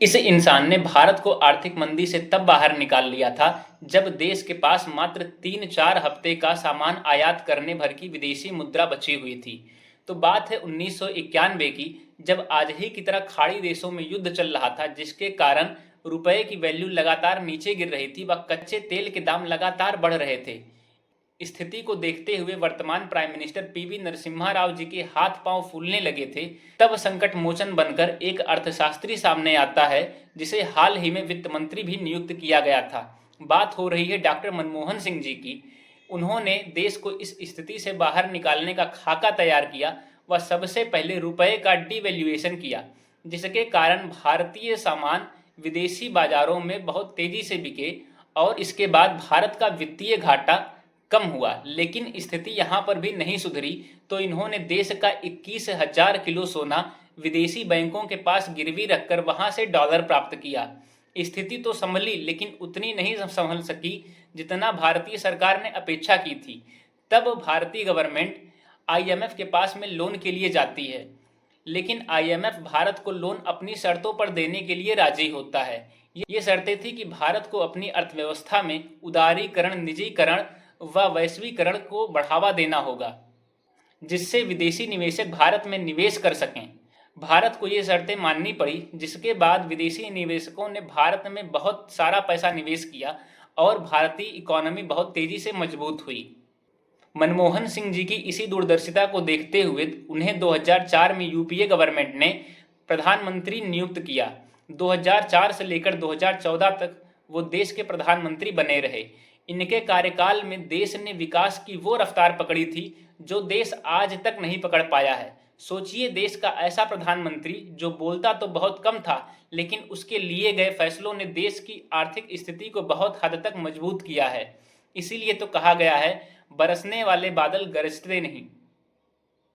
इस इंसान ने भारत को आर्थिक मंदी से तब बाहर निकाल लिया था जब देश के पास मात्र 3-4 हफ्ते का सामान आयात करने भर की विदेशी मुद्रा बची हुई थी। तो बात है 1991 की, जब आज ही की तरह खाड़ी देशों में युद्ध चल रहा था, जिसके कारण रुपए की वैल्यू लगातार नीचे गिर रही थी व कच्चे तेल के दाम लगातार बढ़ रहे थे। स्थिति को देखते हुए वर्तमान prime minister PV Narasimha Rao ji के हाथ पांव फूलने लगे थे। तब संकट मोचन बनकर एक अर्थशास्त्री सामने आता है, जिसे हाल ही में वित्त मंत्री भी नियुक्त किया गया था। बात हो रही है डॉक्टर मनमोहन सिंह जी की। उन्होंने देश को इस स्थिति से बाहर निकालने का खाका तैयार किया व सबसे पहले रुपए का डिवैल्यूएशन किया, जिसके कारण भारतीय सामान विदेशी बाजारों में बहुत तेजी से बिके और इसके बाद भारत का वित्तीय घाटा कम हुआ। लेकिन स्थिति यहाँ पर भी नहीं सुधरी, तो इन्होंने देश का 21,000 किलो सोना विदेशी बैंकों के पास गिरवी रखकर वहां से डॉलर प्राप्त किया। स्थिति तो संभली, लेकिन उतनी नहीं संभल सकी जितना भारतीय सरकार ने अपेक्षा की थी। तब भारतीय गवर्नमेंट आईएमएफ के पास में लोन के लिए जाती है, लेकिन आईएमएफ भारत को लोन अपनी शर्तों पर देने के लिए राजी होता है। ये शर्तें थी कि भारत को अपनी अर्थव्यवस्था में उदारीकरण, निजीकरण व वैश्वीकरण को बढ़ावा देना होगा, जिससे विदेशी निवेशक भारत में निवेश कर सकें। भारत को ये शर्तें माननी पड़ी, जिसके बाद विदेशी निवेशकों ने भारत में बहुत सारा पैसा निवेश किया और भारतीय इकोनॉमी बहुत तेजी से मजबूत हुई। मनमोहन सिंह जी की इसी दूरदर्शिता को देखते हुए उन्हें 2004 में यूपीए गवर्नमेंट ने प्रधानमंत्री नियुक्त किया। 2004 से लेकर 2014 तक वो देश के प्रधानमंत्री बने रहे। इनके कार्यकाल में देश ने विकास की वो रफ्तार पकड़ी थी जो देश आज तक नहीं पकड़ पाया है। सोचिए, देश का ऐसा प्रधानमंत्री जो बोलता तो बहुत कम था, लेकिन उसके लिए गए फैसलों ने देश की आर्थिक स्थिति को बहुत हद तक मजबूत किया है। इसीलिए तो कहा गया है, बरसने वाले बादल गरजते नहीं।